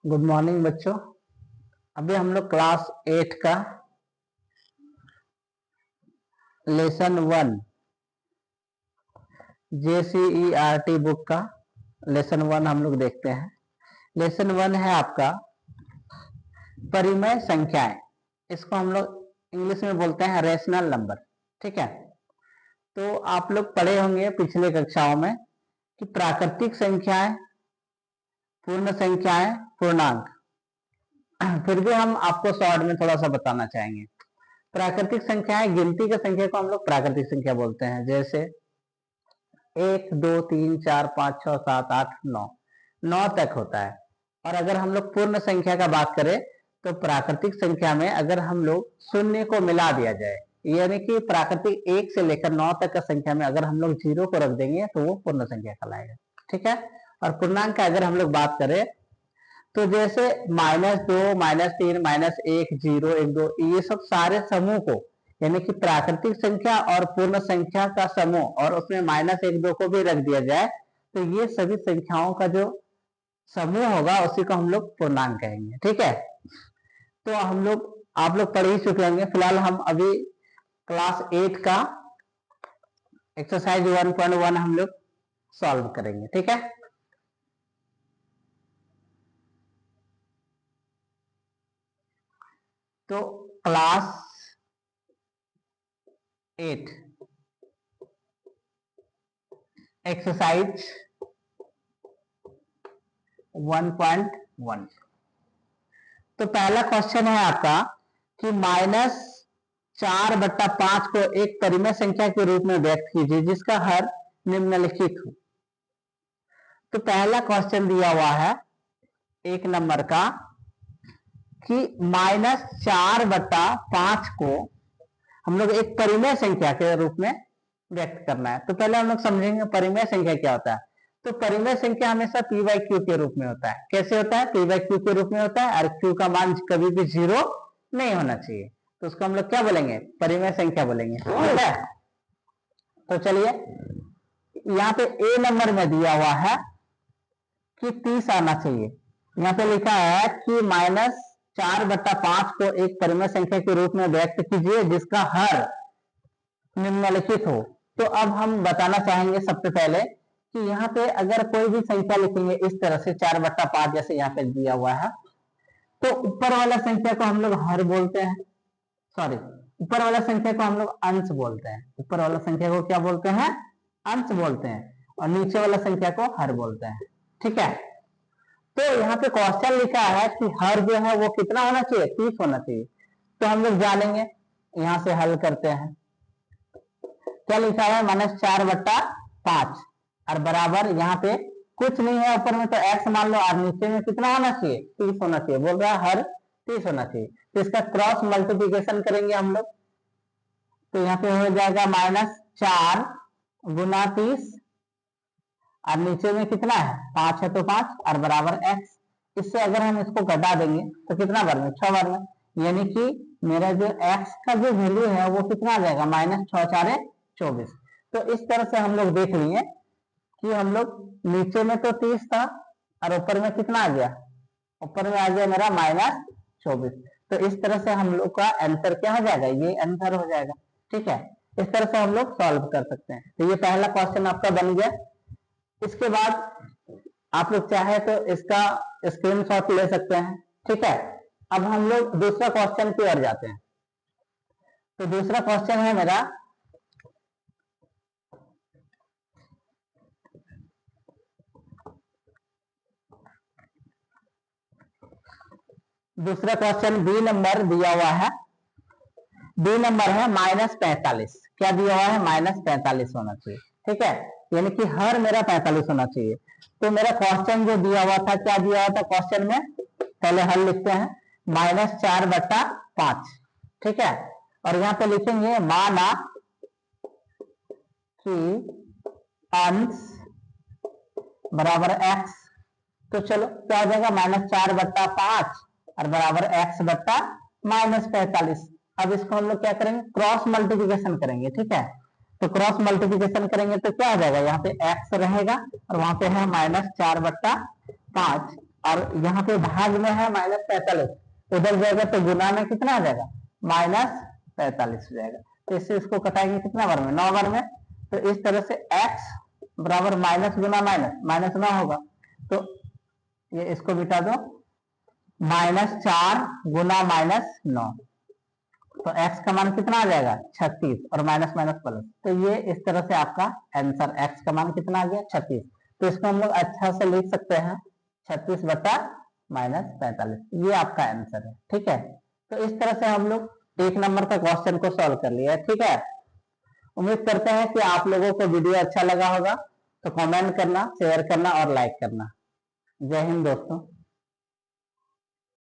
Good morning बच्चों। अभी हम लोग क्लास 8 का लेसन 1 JCERT बुक का लेसन 1 हम लोग देखते हैं। लेसन 1 है आपका परिमेय संख्याएं। इसको हम लोग इंग्लिश में बोलते हैं रेशनल नंबर। ठीक है, तो आप लोग पढ़े होंगे पिछले कक्षाओं में कि प्राकृतिक संख्याएं, पूर्ण संख्याएं, पूर्णांक। फिर भी हम आपको शॉर्ट में थोड़ा सा बताना चाहेंगे। प्राकृतिक संख्याएं, गिनती की संख्या को हम लोग प्राकृतिक संख्या बोलते हैं। जैसे 1 2 3 4 5 6 7 8 9 तक होता है। और अगर हम लोग पूर्ण संख्या का बात करें तो प्राकृतिक संख्या में अगर हम लोग शून्य को मिला दिया जाए, यानी कि प्राकृतिक 1 से लेकर 9 तक का संख्या में अगर हम लोग 0 को रख देंगे तो वो पूर्ण संख्या कहलाएगा। ठीक है, और पूर्णांक का अगर हम लोग बात करें तो जैसे -2 -3 -1 0 1 2 ये सब सारे समूह को, यानी कि प्राकृतिक संख्या और पूर्ण संख्या का समूह और उसमें -1 2 को भी रख दिया जाए तो ये सभी संख्याओं का जो समूह होगा उसी को हम लोग पूर्णांक कहेंगे। ठीक है, तो आप लोग पढ़ ही चुके होंगे। फिलहाल हम अभी क्लास 8 का एक्सरसाइज 1.1 हम लोग सॉल्व करेंगे। ठीक है, तो क्लास 8 एक्सरसाइज 1.1। तो पहला क्वेश्चन है आपका कि -4/5 को एक परिमेय संख्या के रूप में व्यक्त कीजिए जिसका हर निम्नलिखित हो। तो पहला क्वेश्चन दिया हुआ है 1 नंबर का कि -4/5 को हम लोग एक परिमेय संख्या के रूप में व्यक्त करना है। तो पहले हम लोग समझेंगे परिमेय संख्या क्या होता है। तो परिमेय संख्या हमेशा p/q के रूप में होता है। कैसे होता है? p/q के रूप में होता है और q का मान कभी भी 0 नहीं होना चाहिए। तो उसको हम लोग क्या बोलेंगे? परिमेय संख्या बोलेंगे। ठीक है, तो चलिए यहाँ पे a नंबर में दिया हुआ है कि 30 आना चाहिए। यहाँ पे लिखा है कि -4/5 को एक परिमेय संख्या के रूप में व्यक्त कीजिए जिसका हर निम्नलिखित हो। तो अब हम बताना चाहेंगे सबसे पहले कि यहाँ पे अगर कोई भी संख्या लिखेंगे इस तरह से 4/5 जैसे यहाँ पे दिया हुआ है तो ऊपर वाला संख्या को हम लोग हर बोलते हैं। सॉरी, ऊपर वाला संख्या को हम लोग अंश बोलते हैं। ऊपर वाला संख्या को क्या बोलते हैं? अंश बोलते हैं। और नीचे वाला संख्या को हर बोलते हैं। ठीक है, तो यहाँ पे क्वेश्चन लिखा है कि हर जो है वो कितना होना चाहिए? 30 होना चाहिए। तो हम लोग जानेंगे, यहाँ से हल करते हैं। क्या लिखा है? -4/5 और बराबर यहाँ पे कुछ नहीं है ऊपर में तो x मान लो और नीचे में कितना होना चाहिए? 30 होना चाहिए। बोल रहा है हर 30 होना चाहिए। तो इसका क्रॉस मल्टीप्लिकेशन करेंगे हम लोग। तो यहाँ पे हो जाएगा -4 गुना 30 और नीचे में कितना है? 5 है तो 5 और बराबर x। इससे अगर हम इसको घटा देंगे तो कितना बार में? 6 बार में। यानी कि मेरा जो x का जो वैल्यू है वो कितना आ जाएगा? -6×4 = 24। तो इस तरह से हम लोग देख लिए कि हम लोग नीचे में तो 30 था और ऊपर में कितना आ गया? ऊपर में आ गया मेरा -24। तो इस तरह से हम लोग का आंसर क्या हो जाएगा? ये आंसर हो जाएगा। ठीक है, इस तरह से हम लोग सॉल्व कर सकते हैं। तो ये पहला क्वेश्चन आपका बन गया। इसके बाद आप लोग चाहे तो इसका स्क्रीनशॉट ले सकते हैं। ठीक है, अब हम लोग दूसरा क्वेश्चन की ओर जाते हैं। तो दूसरा क्वेश्चन है मेरा दूसरा क्वेश्चन बी नंबर दिया हुआ है। बी नंबर है -45। क्या दिया हुआ है? -45 होना चाहिए। ठीक है, यानी कि हर मेरा 45 होना चाहिए। तो मेरा क्वेश्चन जो दिया हुआ था, क्या दिया हुआ था क्वेश्चन में? पहले हल लिखते हैं, -4/5। ठीक है, और यहाँ पे लिखेंगे माना कि अंश बराबर x। तो चलो क्या हो जाएगा? -4/5 और बराबर x/-45। अब इसको हम लोग क्या करेंगे? क्रॉस मल्टीप्लिकेशन करेंगे। ठीक है, तो क्रॉस मल्टीप्लिकेशन करेंगे तो क्या हो जाएगा? यहाँ पे x रहेगा और वहां पे है -4/5 और यहाँ पे भाग में है -45, उधर जाएगा तो गुना में कितना आ जाएगा, -45 हो जाएगा। तो इससे इसको कटाएंगे कितना बार में, 9 बार में। तो इस तरह से x बराबर माइनस गुना माइनस, माइनस 9 होगा। तो ये इसको मिटा दो, -4 गुना -9, तो x का मान कितना आ जाएगा, 36, और माइनस माइनस प्लस। तो ये इस तरह से आपका आंसर, x का मान कितना आ गया, 36। तो इसको हम लोग अच्छा से लिख सकते हैं 36 बटा -45, ये आपका आंसर है। ठीक है, तो इस तरह से हम लोग 1 नंबर का क्वेश्चन को सॉल्व कर लिया है। ठीक है, उम्मीद करते हैं कि आप लोगों को वीडियो अच्छा लगा होगा। तो कमेंट करना, शेयर करना और लाइक करना। जय हिंद दोस्तों।